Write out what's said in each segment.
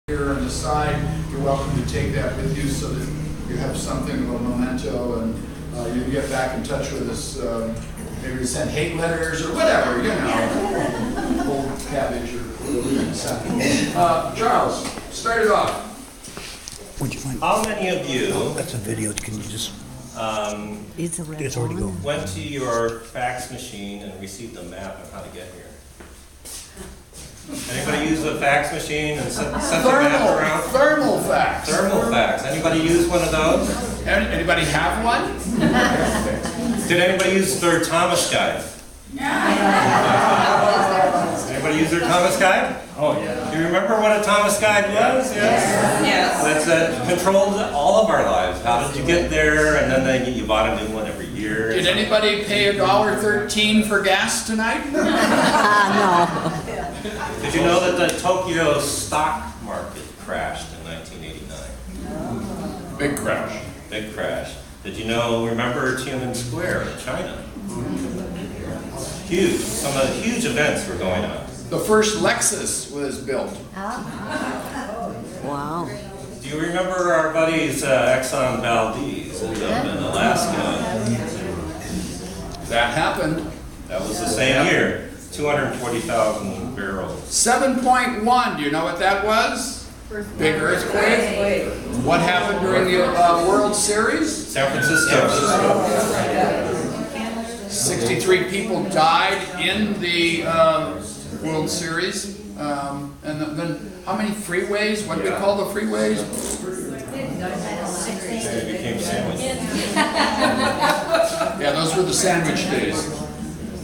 Here on the side, you're welcome to take that with you so that you have something of a memento, and you can get back in touch with us. Maybe to send hate letters or whatever, you know, old cabbage or something. Charles, start it off. What'd you find? How many of you That's a video. Can you just? It's already going. went to your fax machine and received a map on how to get here? Anybody use a fax machine and sent the map around? Thermal fax. Thermal fax. Anybody use one of those? Anybody have one? Did anybody use their Thomas guide? Anybody use their Thomas guide? Oh, yeah. Do you remember what a Thomas guide was? Yes. That controlled all of our lives. How did you get there? And then you bought a new one every year. Did anybody pay $1.13 for gas tonight? No. Did you know that the Tokyo stock market crashed in 1989? Big crash. Big crash. Did you know, remember Tiananmen Square in China? Huge. Some of the huge events were going on. The first Lexus was built. Wow. Do you remember our buddies Exxon Valdez up in Alaska? That happened. That was the same year. 240,000 barrels. 7.1, do you know what that was? Big earthquake. What happened during the World Series? San Francisco. 63 people died in the World Series. And then how many freeways? What do we call the freeways? They became sandwiches. Yeah, those were the sandwich days.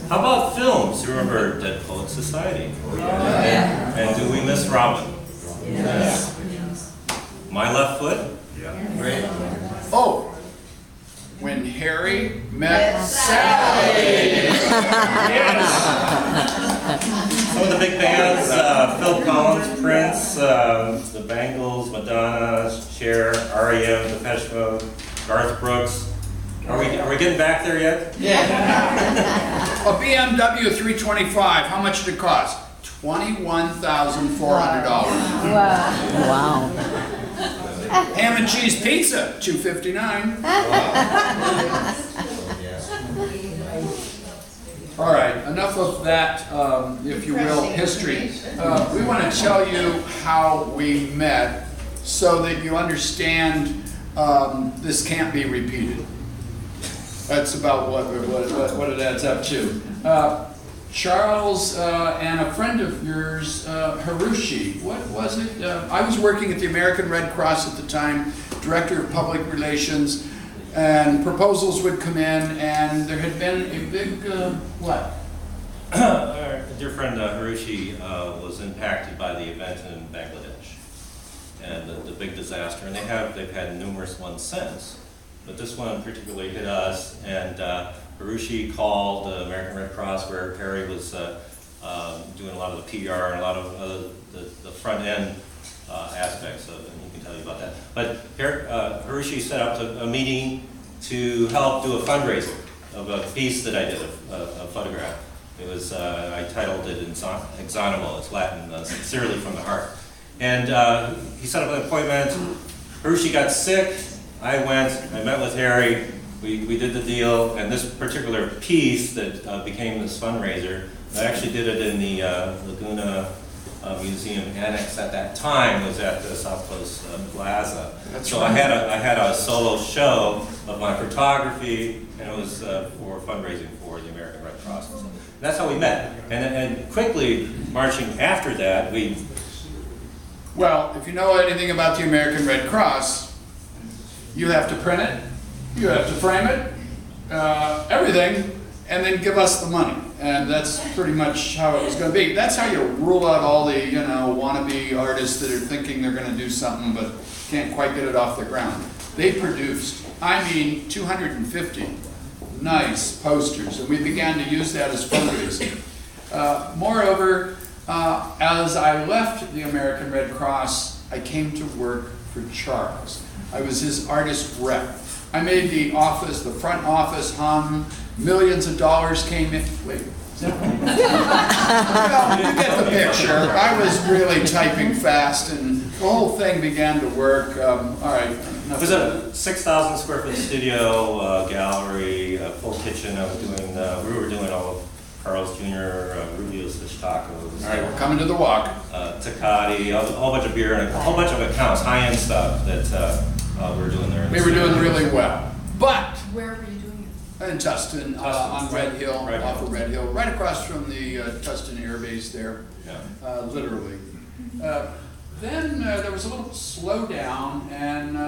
How about films? You remember Dead Poet Society? And Do We Miss Robin? Yes. My Left Foot? Yeah. Great. Oh, When Harry Met Sally. Yes. Some of the big bands, Phil Collins, Prince, the Bangles, Madonna, Cher, R.E.M., Depeche Mode, Garth Brooks. Are we getting back there yet? Yeah. A BMW 325, how much did it cost? $21,400. Wow. Ham and cheese pizza, $2.59. All right, enough of that, if you will, history. We want to tell you how we met so that you understand this can't be repeated. That's about what it adds up to. Charles and a friend of yours, Harushi, what was it? I was working at the American Red Cross at the time, director of public relations, and proposals would come in, and there had been a big, what? Our dear friend Harushi was impacted by the event in Bangladesh and the big disaster, and they've had numerous ones since. But this one particularly hit us, and Harushi called the American Red Cross, where Harry was doing a lot of the PR and a lot of the front end aspects of it, and he can tell you about that. But Harushi set up a meeting to help do a fundraiser of a piece that I did, a photograph. It was, I titled it Exonimo, it's Latin, sincerely from the heart. And he set up an appointment. Harushi got sick. I went, I met with Harry, we did the deal, and this particular piece that became this fundraiser, I actually did it in the Laguna Museum Annex at that time, was at the South Coast Plaza. So I had a solo show of my photography, and it was for fundraising for the American Red Cross. So that's how we met. And quickly, marching after that, Well, if you know anything about the American Red Cross, you have to print it, you have to frame it, everything, and then give us the money. And that's pretty much how it was going to be. That's how you rule out all the, wannabe artists that are thinking they're going to do something but can't quite get it off the ground. They produced, 250 nice posters, and we began to use that as fundraising. Moreover, as I left the American Red Cross, I came to work for Charles. I was his artist rep. I made the office, the front office hum, millions of dollars came in. Wait, is that right? Well, you get the picture. I was really typing fast and whole thing began to work, all right. It was a 6,000 square foot studio, gallery, full kitchen. We were doing all of Carl's Jr., Rubio's Fish Tacos. All right, we're coming to the walk. Tecate, a whole bunch of beer and a whole bunch of accounts, high-end stuff that we were doing there. We were doing really well. But Where were you doing it? in Tustin, on Red Hill, Red off Hill. of Red Hill, right across from the Tustin Air Base there, Yeah. literally. Then there was a little slowdown, and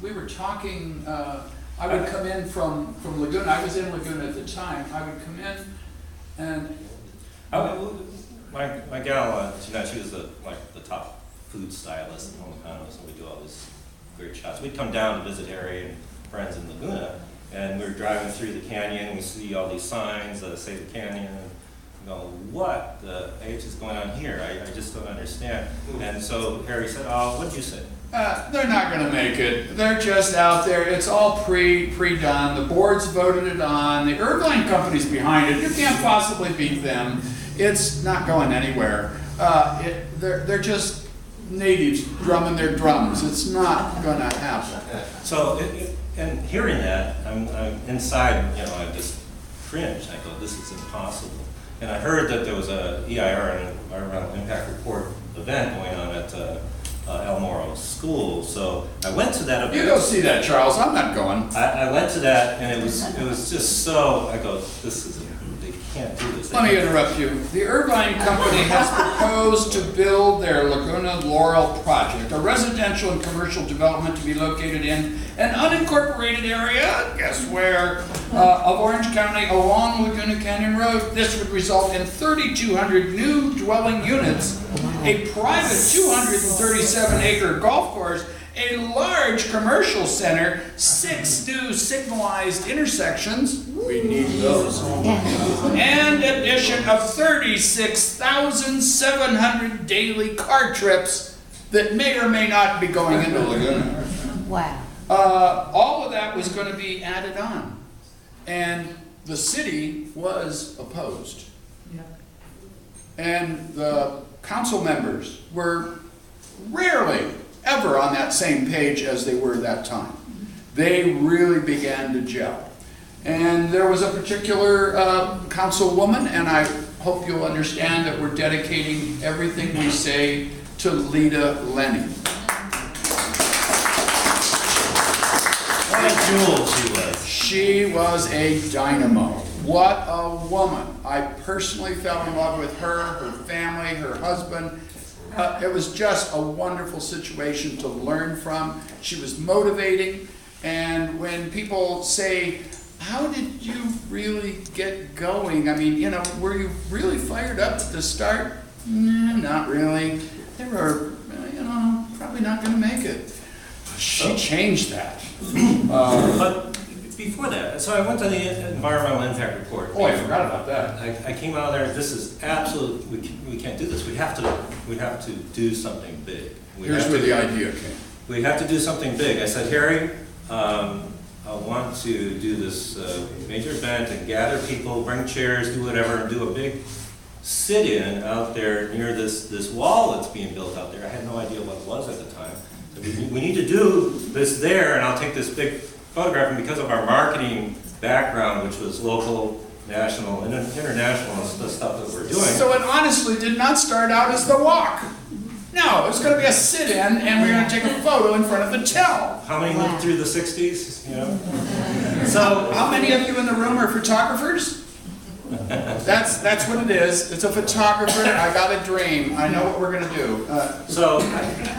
we were talking. I would come in from Laguna. I was in Laguna at the time. I would come in, and My gal, she was the top food stylist in Home Economist, and we do all these great shots. We'd come down to visit Harry and friends in Laguna, and we were driving through the canyon, and we see all these signs that say the canyon, and we go, what the H is going on here? I just don't understand. And so Harry said, oh, what'd you say? they're not going to make it. They're just out there. It's all pre-done. The boards voted it on. The Irvine company's behind it. You can't possibly beat them. It's not going anywhere. They're just natives drumming their drums. It's not going to happen. So, and hearing that, I'm inside, I just cringed. I go, this is impossible. And I heard that there was a EIR, an Environmental Impact Report event going on at El Moro School. So I went to that event. You go see that, Charles. I'm not going. I went to that, and it was just so. I go, they can't do this. Let me interrupt you. The Irvine Company has proposed to build their Laguna Laurel project, a residential and commercial development to be located in an unincorporated area, guess where, of Orange County along Laguna Canyon Road. This would result in 3,200 new dwelling units, a private 237-acre golf course, a large commercial center, 6 new signalized intersections, we need those, and addition of 36,700 daily car trips that may or may not be going into Laguna. Wow. All of that was going to be added on, and the city was opposed. And the council members were rarely ever on that same page as they were that time. They really began to gel. And there was a particular councilwoman, and I hope you'll understand that we're dedicating everything we say to Lita Lenny. What a jewel she was. She was a dynamo. What a woman. I personally fell in love with her family, her husband. It was just a wonderful situation to learn from. She was motivating, and when people say, how did you really get going? I mean, were you really fired up at the start? Nah, not really. They were, probably not going to make it. She changed that. But before that, so I went to the Environmental Impact Report. Oh, I forgot about that. I came out of there. This is absolute. We can't do this. We have to do something big. Here's where the idea came. We have to do something big. I said, Harry, I want to do this major event and gather people, bring chairs, do whatever, and do a big sit-in out there near this wall that's being built out there. I had no idea what it was at the time. So we need to do this there, and I'll take this big photograph. And because of our marketing background, which was local, national, and international, the stuff that we're doing. So it honestly did not start out as the walk. No, it was going to be a sit-in, and we were going to take a photo in front of the tell. How many lived through the 60s? So how many of you in the room are photographers? That's what it is. It's a photographer. I got a dream. I know what we're going to do. So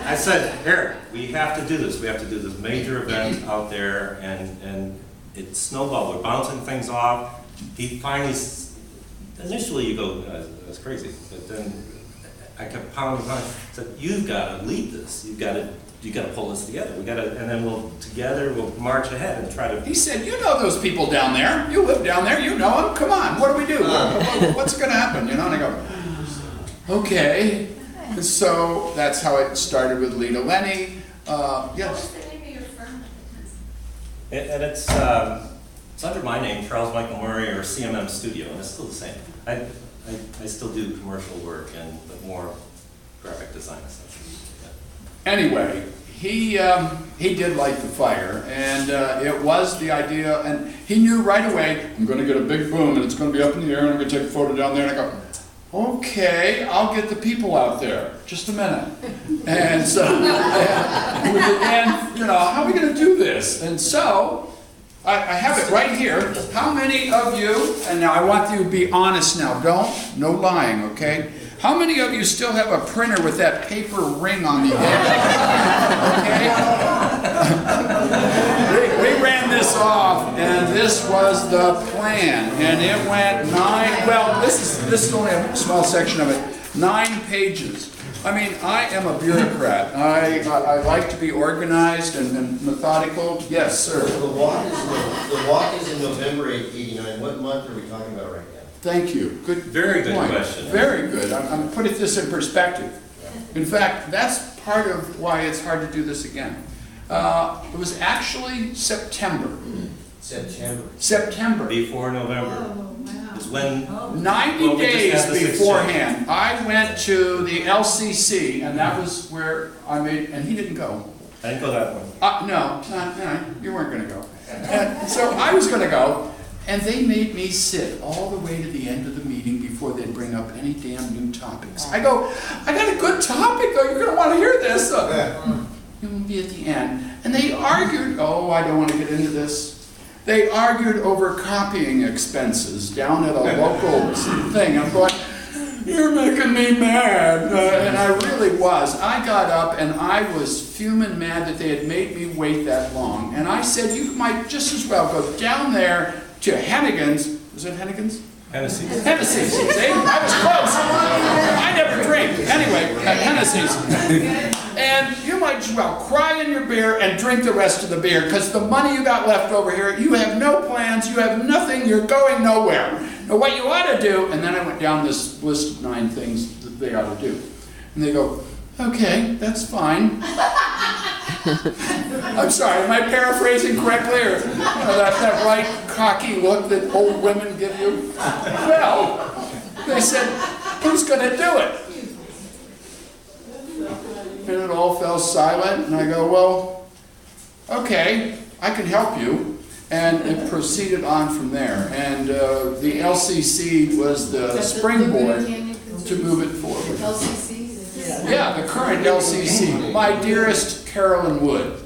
I said, Eric, we have to do this. We have to do this major event out there, and it snowballed. We're bouncing things off. He finally, initially you go, that's crazy, but then I kept pounding. Said, you've got to lead this. You got to pull this together. We got to, and then we'll march ahead and try to. He said, you know those people down there. You live down there. You know them. Come on. What do we do? What's going to happen? And I go, okay. So that's how it started with Lita Lenny. Yes. What's the name of your firm? And it's under my name, Charles Michael Murray, or CMM Studio, and it's still the same. I still do commercial work but more graphic design stuff. Anyway, he did light the fire, and it was the idea, and he knew right away, I'm gonna get a big boom, and it's gonna be up in the air, and I'm gonna take a photo down there, and I go, okay, I'll get the people out there, just a minute. And so, we began, how are we gonna do this? And so, I have it right here. How many of you, and now I want you to be honest now, no lying, okay? How many of you still have a printer with that paper ring on the edge? Okay? We ran this off, and this was the plan, and it went this is only a small section of it, 9 pages. I mean, I am a bureaucrat. I like to be organized and methodical. Yes, sir. The walk is in November '89. What month are we talking about right now? Thank you. Very good point. question. Very good. I'm putting this in perspective. In fact, that's part of why it's hard to do this again. It was actually September. September. Before November is when 90 Well, we just days had this beforehand, I went to the LCC, and that was where I made, and he didn't go. I didn't go that one. No, you weren't going to go. And so I was going to go, and they made me sit all the way to the end of the meeting before they'd bring up any damn new topics. I go, I got a good topic, though. You're going to want to hear this. It will be at the end. And they argued, I don't want to get into this. They argued over copying expenses down at a local thing. I'm going, you're making me mad. And I really was. I got up and I was fuming mad that they had made me wait that long. And I said, you might just as well go down there to Hennigan's. Was it Hennigan's? Hennessy's. Hennessy's. See? I was close. I never drink. Anyway, at Hennessy's. And you might as well cry in your beer and drink the rest of the beer, because the money you got left over here, you have no plans, you have nothing, you're going nowhere. Now what you ought to do, and then I went down this list of 9 things that they ought to do. And they go, okay, that's fine. I'm sorry, am I paraphrasing correctly? Or that right cocky look that old women give you? Well, they said, who's going to do it? And it all fell silent, and I go, well, okay, I can help you. And it proceeded on from there. And the LCC was the springboard to move it forward. LCC? Yeah, the current LCC. My dearest Carolyn Wood.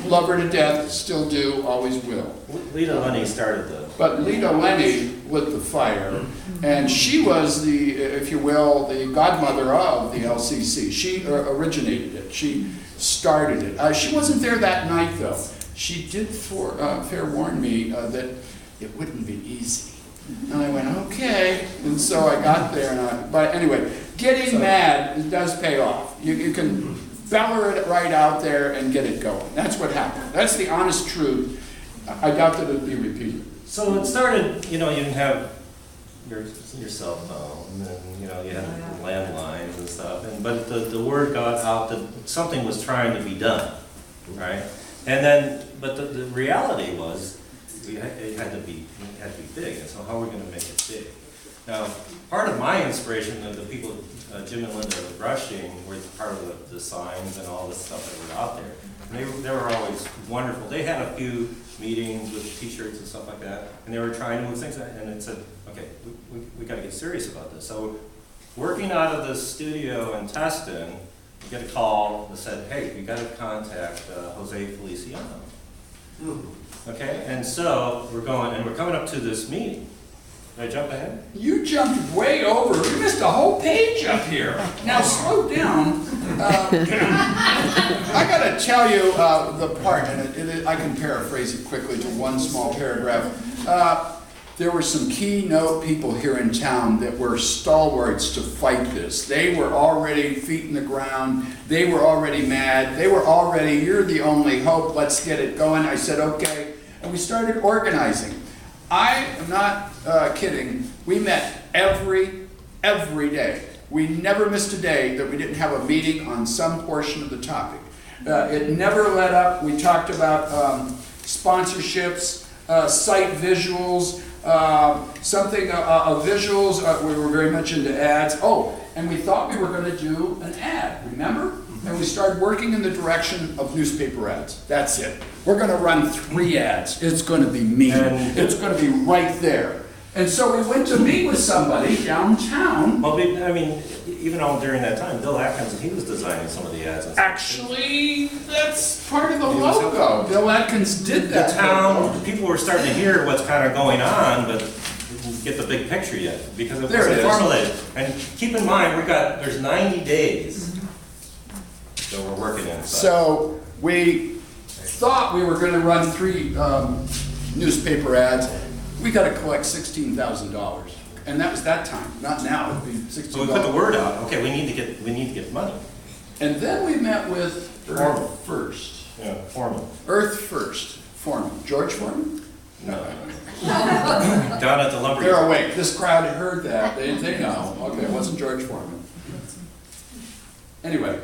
Love her to death, still do, always will. Lita Lenny started the. But Lita Lenny lit the fire, and she was the, if you will, the godmother of the LCC. She originated it. She started it. She wasn't there that night, though. She did fair warn me that it wouldn't be easy. And I went, okay. And so I got there, but anyway, getting mad does pay off. You can beller it right out there and get it going. That's what happened. That's the honest truth. I doubt that it'll be repeated. So it started, you didn't have your cell phone, and you had landlines and stuff, but the word got out that something was trying to be done, right? And then, but the reality was, it had to be big, and so how are we going to make it big? Now, part of my inspiration of the people, Jim and Linda Rushing, were part of the signs and all the stuff that were out there. And they were always wonderful. They had a few meetings with t-shirts and stuff like that, and they were trying to move things, and it said, okay, we got to get serious about this. So working out of the studio in Tustin, we get a call that said, hey, we got to contact Jose Feliciano. Okay, and so we're coming up to this meeting. Did I jump ahead? You jumped way over. You missed a whole page up here. Now slow down. I got to tell you the part, and I can paraphrase it quickly to one small paragraph. There were some keynote people here in town that were stalwarts to fight this. They were already feet in the ground. They were already mad. They were already, you're the only hope. Let's get it going. I said, okay. And we started organizing. I am not kidding. We met every day. We never missed a day that we didn't have a meeting on some portion of the topic. It never let up. We talked about sponsorships, site visuals, visuals. We were very much into ads. Oh, and we thought we were going to do an ad. Remember? and we started working in the direction of newspaper ads. That's it. We're gonna run 3 ads. It's gonna be me. And- It's gonna be right there. And so we went to meet with somebody downtown. Well, I mean, even all during that time, Bill Atkins, he was designing some of the ads and stuff. Actually, that's part of the logo. Bill Atkins did The that. town, people were starting to hear what's kind of going on, but didn't get the big picture yet, because it There it was is. formulated. And keep in mind, there's 90 days that we're working in. So we thought we were gonna run 3 newspaper ads. We gotta collect $16,000. And that was that time, not now. It'd be So we $16,000. put the word out, okay, we need to get money. And then we met with Foreman. Earth First. Yeah, Foreman. Earth First, Foreman. George Foreman? No. Down at the lumber. They're awake. This crowd had heard that. They know. Okay, it wasn't George Foreman. Anyway,